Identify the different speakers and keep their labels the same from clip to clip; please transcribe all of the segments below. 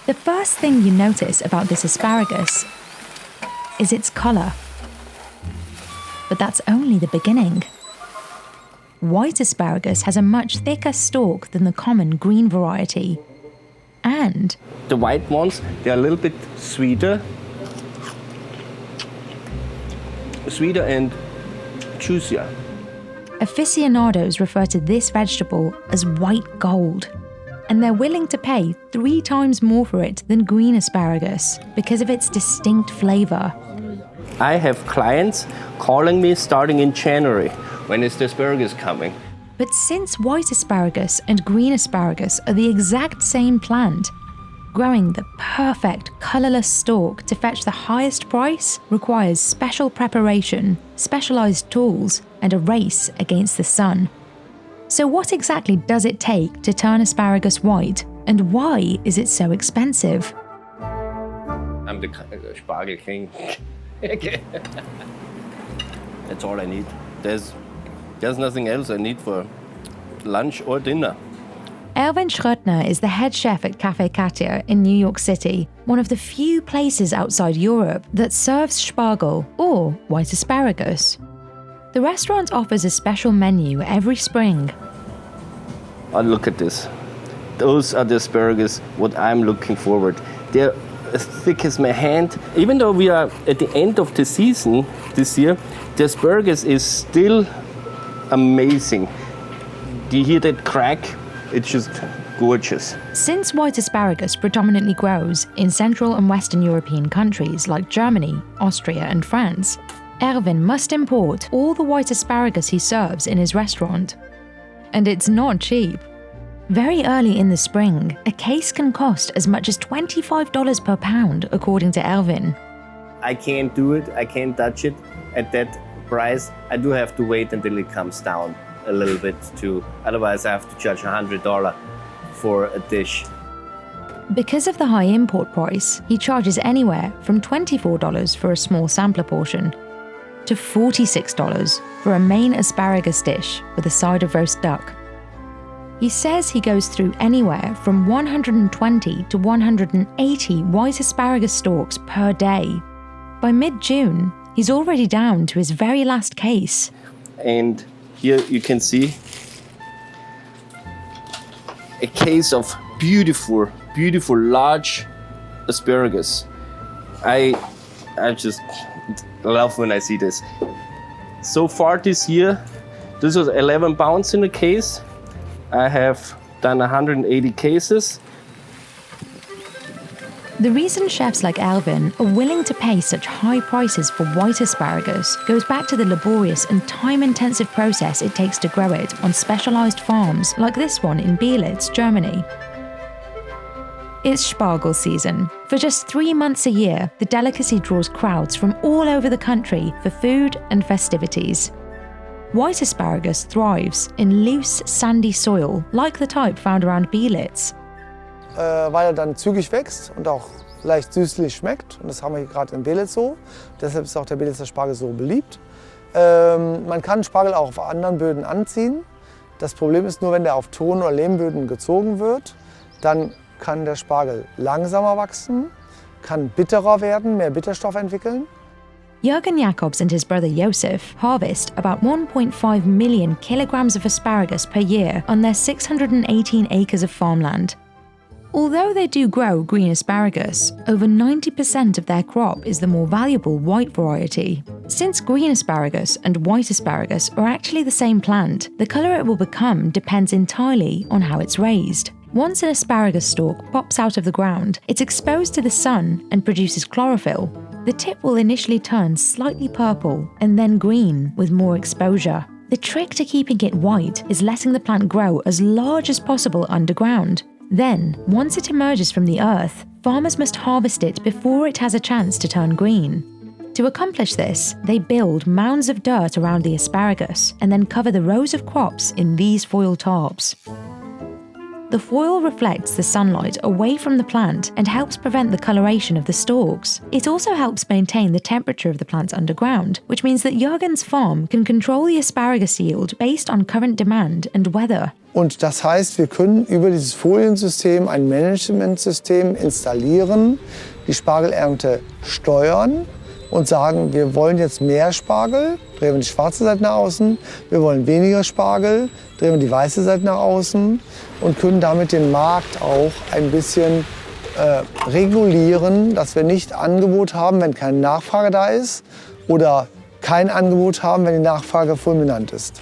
Speaker 1: The first thing you notice about this asparagus is its colour. But that's only the beginning. White asparagus has a much thicker stalk than the common green variety. And
Speaker 2: the white ones, they're a little bit sweeter and juicier.
Speaker 1: Aficionados refer to this vegetable as white gold, and they're willing to pay 3 times more for it than green asparagus because of its distinct flavour.
Speaker 2: I have clients calling me starting in January. When is the asparagus coming?
Speaker 1: But since white asparagus and green asparagus are the exact same plant, growing the perfect colourless stalk to fetch the highest price requires special preparation, specialised tools, and a race against the sun. So what exactly does it take to turn asparagus white, and why is it so expensive?
Speaker 2: I'm the Spargel king. That's all I need. There's nothing else I need for lunch or dinner.
Speaker 1: Erwin Schröttner is the head chef at Cafe Katja in New York City, one of the few places outside Europe that serves Spargel, or white asparagus. The restaurant offers a special menu every spring.
Speaker 2: Oh, look at this. Those are the asparagus, what I'm looking forward. They're as thick as my hand. Even though we are at the end of the season this year, the asparagus is still amazing. Do you hear that crack? It's just gorgeous.
Speaker 1: Since white asparagus predominantly grows in Central and Western European countries like Germany, Austria, and France, Erwin must import all the white asparagus he serves in his restaurant. And it's not cheap. Very early in the spring, a case can cost as much as $25 per pound, according to Erwin.
Speaker 2: I can't do it, I can't touch it at that price. I do have to wait until it comes down a little bit too. Otherwise I have to charge $100 for a dish.
Speaker 1: Because of the high import price, he charges anywhere from $24 for a small sampler portion to $46 for a main asparagus dish with a side of roast duck. He says he goes through anywhere from 120 to 180 white asparagus stalks per day. By mid-June, he's already down to his very last case.
Speaker 2: And here you can see a case of beautiful, large asparagus. I just love when I see this. So far this year, this was 11 pounds in a case. I have done 180 cases.
Speaker 1: The reason chefs like Erwin are willing to pay such high prices for white asparagus goes back to the laborious and time-intensive process it takes to grow it on specialised farms like this one in Beelitz, Germany. It's Spargel season. For just 3 months a year, the delicacy draws crowds from all over the country for food and festivities. White asparagus thrives in loose, sandy soil, like the type found around Beelitz.
Speaker 3: Weil dann zügig wächst und auch leicht süßlich schmeckt. Und das haben wir hier gerade in Beelitz so. Deshalb ist auch der Beelitzer Spargel so beliebt. Man kann Spargel auch auf anderen Böden anziehen. Das Problem ist nur, wenn der auf Ton- oder Lehmböden gezogen wird, dann kann der Spargel langsamer wachsen, kann bitterer werden, mehr Bitterstoff entwickeln.
Speaker 1: Jürgen Jakobs and his brother Josef harvest about 1.5 million kilograms of asparagus per year on their 618 acres of farmland. Although they do grow green asparagus, over 90% of their crop is the more valuable white variety. Since green asparagus and white asparagus are actually the same plant, the colour it will become depends entirely on how it's raised. Once an asparagus stalk pops out of the ground, it's exposed to the sun and produces chlorophyll. The tip will initially turn slightly purple and then green with more exposure. The trick to keeping it white is letting the plant grow as large as possible underground. Then, once it emerges from the earth, farmers must harvest it before it has a chance to turn green. To accomplish this, they build mounds of dirt around the asparagus and then cover the rows of crops in these foil tarps. The foil reflects the sunlight away from the plant and helps prevent the coloration of the stalks. It also helps maintain the temperature of the plants underground, which means that Jürgen's farm can control the asparagus yield based on current demand and weather.
Speaker 3: Und das heißt, wir können über dieses Foliensystem ein Managementsystem installieren, die Spargelernte steuern und sagen, wir wollen jetzt mehr Spargel, drehen wir die schwarze Seite nach außen, wir wollen weniger Spargel, drehen wir die weiße Seite nach außen und können damit den Markt auch ein bisschen regulieren, dass wir nicht Angebot haben, wenn keine Nachfrage da ist oder kein Angebot haben, wenn die Nachfrage fulminant ist.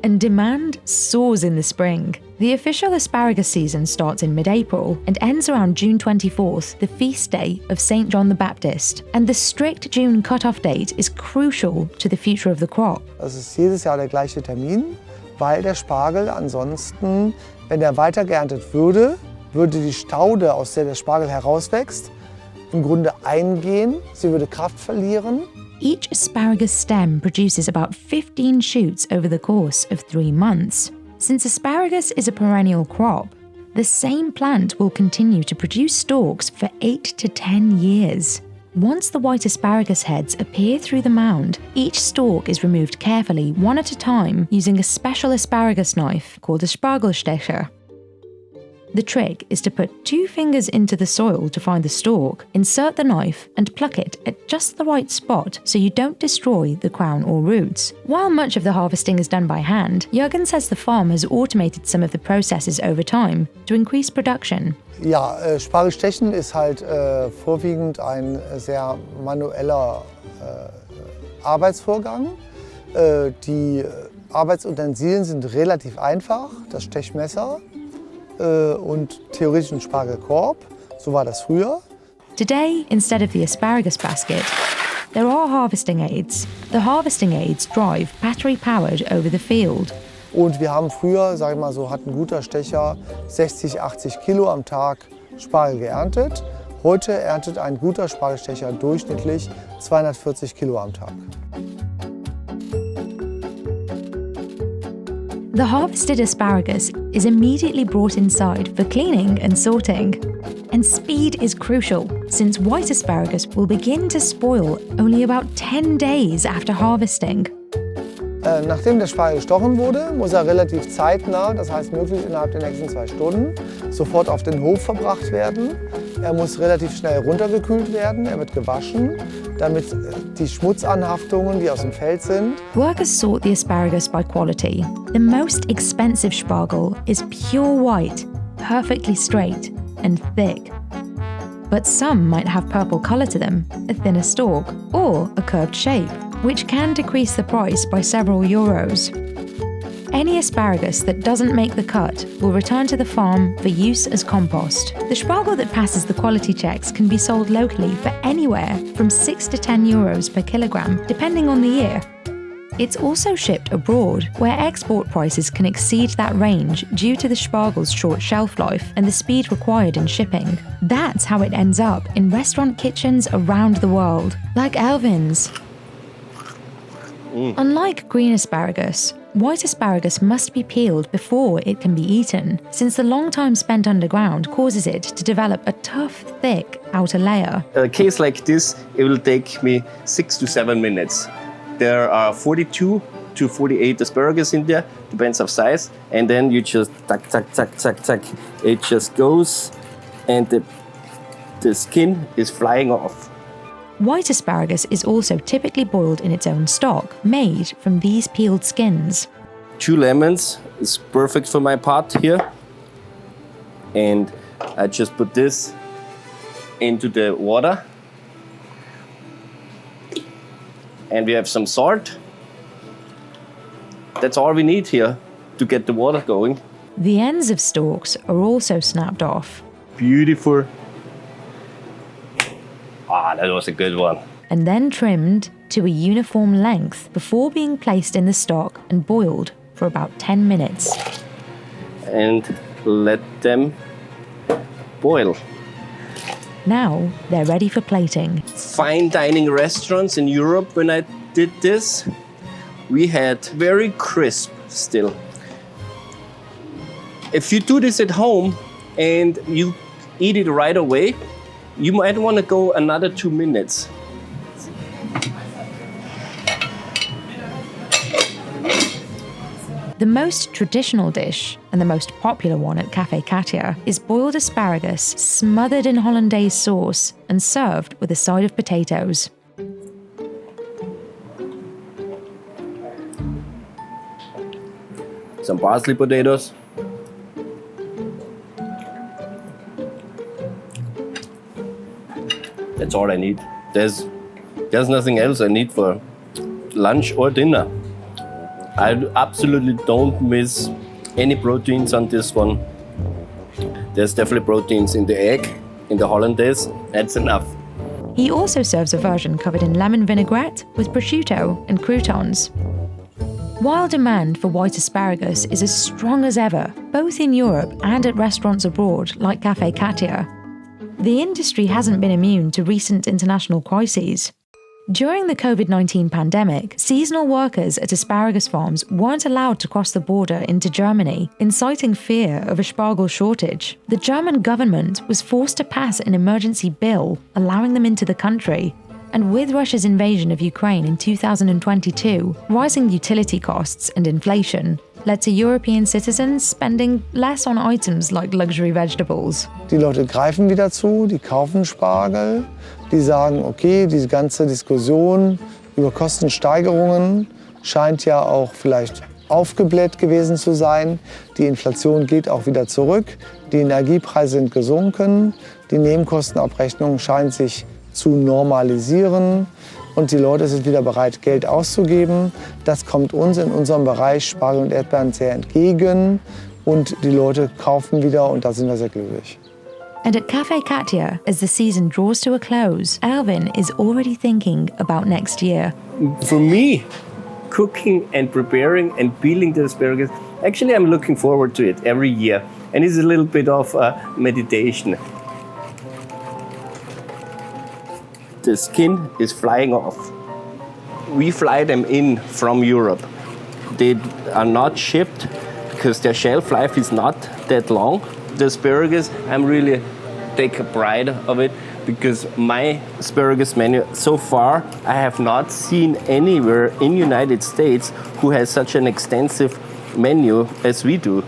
Speaker 1: And demand soars in the spring. The official asparagus season starts in mid-April and ends around June 24th, the feast day of St. John the Baptist. And the strict June cut-off date is crucial to the future of the crop.
Speaker 3: Das ist jedes Jahr der gleiche Termin, weil der Spargel ansonsten, wenn er weiter geerntet würde, würde die Staude, aus der der Spargel herauswächst, im Grunde eingehen. Sie würde Kraft verlieren.
Speaker 1: Each asparagus stem produces about 15 shoots over the course of 3 months. Since asparagus is a perennial crop, the same plant will continue to produce stalks for 8 to 10 years. Once the white asparagus heads appear through the mound, each stalk is removed carefully, one at a time, using a special asparagus knife called a Spargelstecher. The trick is to put 2 fingers into the soil to find the stalk, insert the knife and pluck it at just the right spot so you don't destroy the crown or roots. While much of the harvesting is done by hand, Jürgen says the farm has automated some of the processes over time to increase production.
Speaker 3: Ja, Spargelstechen ist halt vorwiegend ein sehr manueller Arbeitsvorgang. Die Arbeitsutensilien sind relativ einfach, das Stechmesser und theoretisch ein Spargelkorb. So war das früher.
Speaker 1: Today, instead of the asparagus basket, there are harvesting aids. The harvesting aids drive battery-powered over the field.
Speaker 3: Und wir haben früher, sag ich mal so, hat ein guter Stecher 60, 80 Kilo am Tag Spargel geerntet. Heute erntet ein guter Spargelstecher durchschnittlich 240 Kilo am Tag.
Speaker 1: The harvested asparagus is immediately brought inside for cleaning and sorting. And speed is crucial, since white asparagus will begin to spoil only about 10 days after harvesting.
Speaker 3: Nachdem der Spargel gestochen wurde, muss er relativ zeitnah, das heißt möglichst innerhalb der nächsten 2 Stunden, sofort auf den Hof verbracht werden. Er muss relativ schnell runtergekühlt werden, er wird gewaschen, damit die Schmutzanhaftungen, die aus dem Feld sind.
Speaker 1: Workers sort the asparagus by quality. The most expensive Spargel is pure white, perfectly straight and thick. But some might have purple colour to them, a thinner stalk, or a curved shape, which can decrease the price by several euros. Any asparagus that doesn't make the cut will return to the farm for use as compost. The Spargel that passes the quality checks can be sold locally for anywhere from 6 to 10 euros per kilogram, depending on the year. It's also shipped abroad, where export prices can exceed that range due to the Spargel's short shelf life and the speed required in shipping. That's how it ends up in restaurant kitchens around the world, like Erwin's. Unlike green asparagus, white asparagus must be peeled before it can be eaten, since the long time spent underground causes it to develop a tough, thick outer layer.
Speaker 2: A case like this, it will take me 6 to 7 minutes. There are 42 to 48 asparagus in there, depends of size, and then you just tuck, tuck, tuck, tuck, tuck. It just goes, and the skin is flying off.
Speaker 1: White asparagus is also typically boiled in its own stock, made from these peeled skins.
Speaker 2: 2 lemons is perfect for my pot here. And I just put this into the water. And we have some salt. That's all we need here to get the water going.
Speaker 1: The ends of stalks are also snapped off.
Speaker 2: Beautiful. Ah, that was a good one.
Speaker 1: And then trimmed to a uniform length before being placed in the stock and boiled for about 10 minutes.
Speaker 2: And let them boil.
Speaker 1: Now they're ready for plating.
Speaker 2: Fine dining restaurants in Europe, when I did this, we had very crisp still. If you do this at home and you eat it right away, you might want to go another 2 minutes.
Speaker 1: The most traditional dish, and the most popular one at Cafe Katja, is boiled asparagus smothered in hollandaise sauce and served with a side of potatoes.
Speaker 2: Some parsley potatoes. That's all I need. There's nothing else I need for lunch or dinner. I absolutely don't miss any proteins on this one. There's definitely proteins in the egg, in the hollandaise. That's enough.
Speaker 1: He also serves a version covered in lemon vinaigrette with prosciutto and croutons. While demand for white asparagus is as strong as ever, both in Europe and at restaurants abroad like Cafe Katja, the industry hasn't been immune to recent international crises. During the COVID-19 pandemic, seasonal workers at asparagus farms weren't allowed to cross the border into Germany, inciting fear of a spargel shortage. The German government was forced to pass an emergency bill allowing them into the country. And with Russia's invasion of Ukraine in 2022, rising utility costs and inflation led to European citizens spending less on items like luxury vegetables.
Speaker 3: Die Leute greifen wieder zu, die kaufen Spargel, die sagen, okay, diese ganze Diskussion über Kostensteigerungen scheint ja auch vielleicht aufgebläht gewesen zu sein. Die Inflation geht auch wieder zurück, die Energiepreise sind gesunken, die Nebenkostenabrechnung scheint sich zu normalisieren und die Leute sind wieder bereit, Geld auszugeben. Das kommt uns in unserem Bereich Spargel und Erdbeeren sehr entgegen und die Leute kaufen wieder und da sind wir sehr glücklich.
Speaker 1: And at Cafe Katja, as the season draws to a close, Erwin is already thinking about next year.
Speaker 2: For me, cooking and preparing and peeling the asparagus, actually I'm looking forward to it every year. And it's a little bit of meditation. The skin is flying off. We fly them in from Europe. They are not shipped because their shelf life is not that long. The asparagus, I'm really take a pride of it because my asparagus menu so far, I have not seen anywhere in United States who has such an extensive menu as we do.